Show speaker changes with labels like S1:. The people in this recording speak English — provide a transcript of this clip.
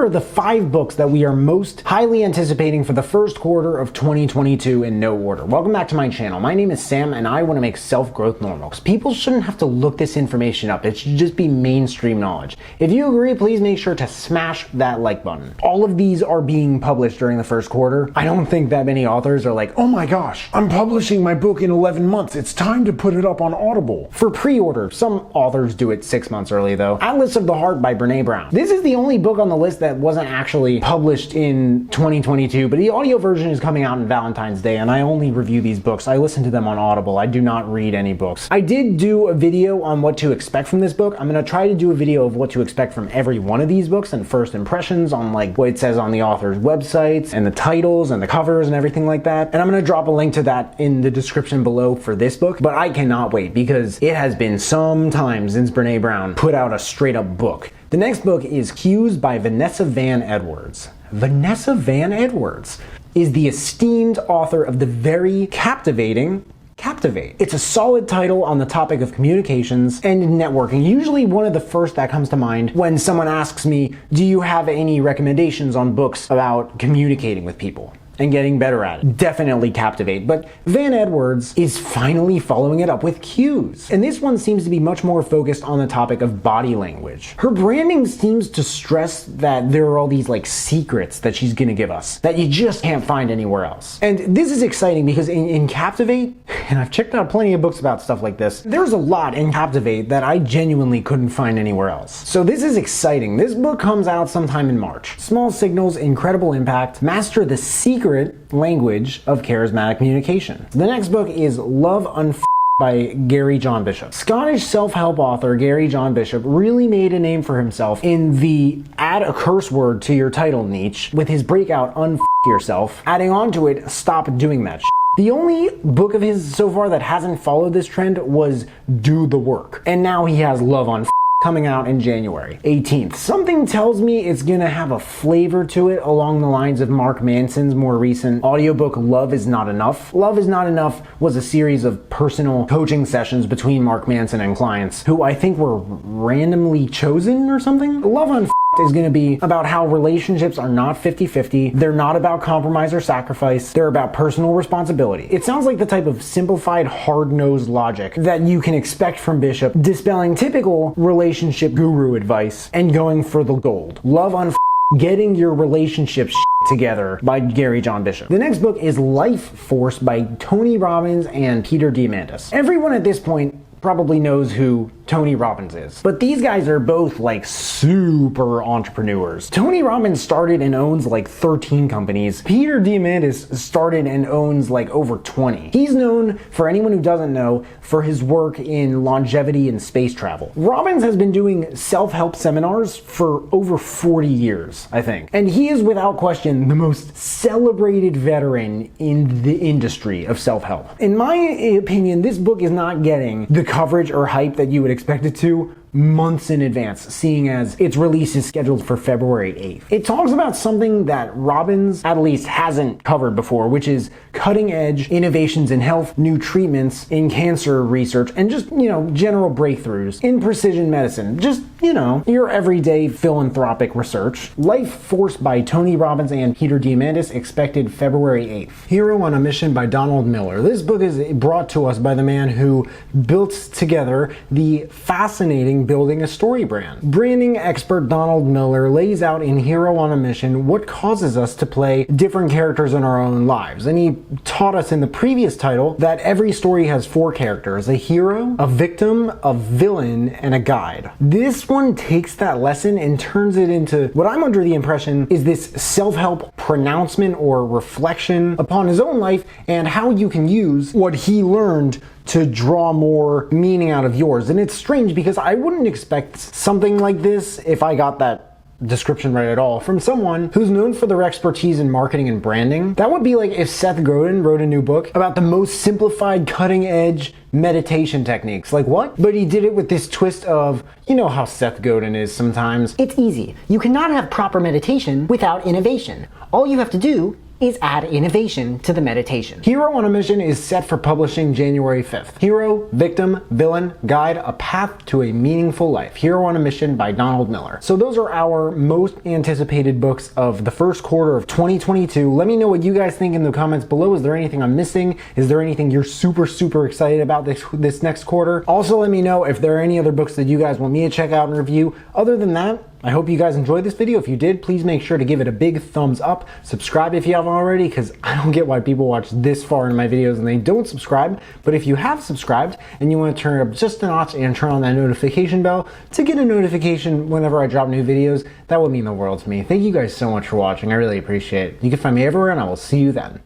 S1: here are the 5 books that we are most highly anticipating for the first quarter of 2022 in no order. Welcome back to my channel. My name is Sam and I want to make self-growth normal. Because people shouldn't have to look this information up. It should just be mainstream knowledge. If you agree, please make sure to smash that like button. All of these are being published during the first quarter. I don't think that many authors are like, oh my gosh, I'm publishing my book in 11 months. It's time to put it up on Audible. For pre-order, some authors do it 6 months early though. Atlas of the Heart by Brene Brown. This is the only book on the list that wasn't actually published in 2022, but the audio version is coming out on Valentine's Day, and I only review these books. I listen to them on Audible. I do not read any books. I did do a video on what to expect from this book. I'm going to try to do a video of what to expect from every one of these books and first impressions on like what it says on the author's websites and the titles and the covers and everything like that. And I'm going to drop a link to that in the description below for this book, but I cannot wait because it has been some time since Brene Brown put out a straight up book. The next book is Cues by Vanessa Van Edwards. Vanessa Van Edwards is the esteemed author of the very captivating Captivate. It's a solid title on the topic of communications and networking, usually one of the first that comes to mind when someone asks me, do you have any recommendations on books about communicating with people and getting better at it? Definitely Captivate, but Van Edwards is finally following it up with Cues. And this one seems to be much more focused on the topic of body language. Her branding seems to stress that there are all these like secrets that she's gonna give us that you just can't find anywhere else. And this is exciting because in Captivate, and I've checked out plenty of books about stuff like this, there's a lot in Captivate that I genuinely couldn't find anywhere else. So this is exciting. This book comes out sometime in March. Small signals, incredible impact, master the secret language of charismatic communication. The next book is Love Unfu by Gary John Bishop. Scottish self-help author Gary John Bishop really made a name for himself in the add a curse word to your title niche with his breakout Unf Yourself, adding on to it Stop Doing That Shit. The only book of his so far that hasn't followed this trend was Do the Work. And now he has Love Unf coming out in January 18th. Something tells me it's gonna have a flavor to it along the lines of Mark Manson's more recent audiobook Love Is Not Enough. Love Is Not Enough was a series of personal coaching sessions between Mark Manson and clients who I think were randomly chosen or something. Love on is going to be about how relationships are not 50-50. They're not about compromise or sacrifice. They're about personal responsibility. It sounds like the type of simplified, hard-nosed logic that you can expect from Bishop, dispelling typical relationship guru advice and going for the gold. Love on Getting Your Relationships Together by Gary John Bishop. The next book is Life Force by Tony Robbins and Peter Diamandis. Everyone at this point probably knows who Tony Robbins is. But these guys are both like super entrepreneurs. Tony Robbins started and owns like 13 companies. Peter Diamandis started and owns like over 20. He's known, for anyone who doesn't know, for his work in longevity and space travel. Robbins has been doing self-help seminars for over 40 years, I think. And he is without question the most celebrated veteran in the industry of self-help. In my opinion, this book is not getting the coverage or hype that you would expect it to months in advance, seeing as its release is scheduled for February 8th. It talks about something that Robbins at least hasn't covered before, which is cutting edge innovations in health, new treatments in cancer research, and just, general breakthroughs in precision medicine. Just, your everyday philanthropic research. Life Force by Tony Robbins and Peter Diamandis, expected February 8th. Hero on a Mission by Donald Miller. This book is brought to us by the man who built together the fascinating Building a Story brand. Branding expert Donald Miller lays out in Hero on a Mission what causes us to play different characters in our own lives. And he taught us in the previous title that every story has 4 characters: a hero, a victim, a villain, and a guide. This one takes that lesson and turns it into what I'm under the impression is this self-help pronouncement or reflection upon his own life and how you can use what he learned to draw more meaning out of yours. And it's strange because I wouldn't expect something like this, if I got that description right at all, from someone who's known for their expertise in marketing and branding. That would be like if Seth Godin wrote a new book about the most simplified, cutting edge meditation techniques. Like what? But he did it with this twist of, how Seth Godin is sometimes.
S2: It's easy. You cannot have proper meditation without innovation. All you have to do
S1: is add innovation to the meditation. Hero on a Mission is set for publishing January 5th. Hero, Victim, Villain, Guide, A Path to a Meaningful Life. Hero on a Mission by Donald Miller. So those are our most anticipated books of the first quarter of 2022. Let me know what you guys think in the comments below. Is there anything I'm missing? Is there anything you're super excited about this next quarter? Also, let me know if there are any other books that you guys want me to check out and review. Other than that, I hope you guys enjoyed this video. If you did, please make sure to give it a big thumbs up. Subscribe if you haven't already, because I don't get why people watch this far in my videos and they don't subscribe. But if you have subscribed and you want to turn it up just a notch and turn on that notification bell to get a notification whenever I drop new videos, that would mean the world to me. Thank you guys so much for watching. I really appreciate it. You can find me everywhere, and I will see you then.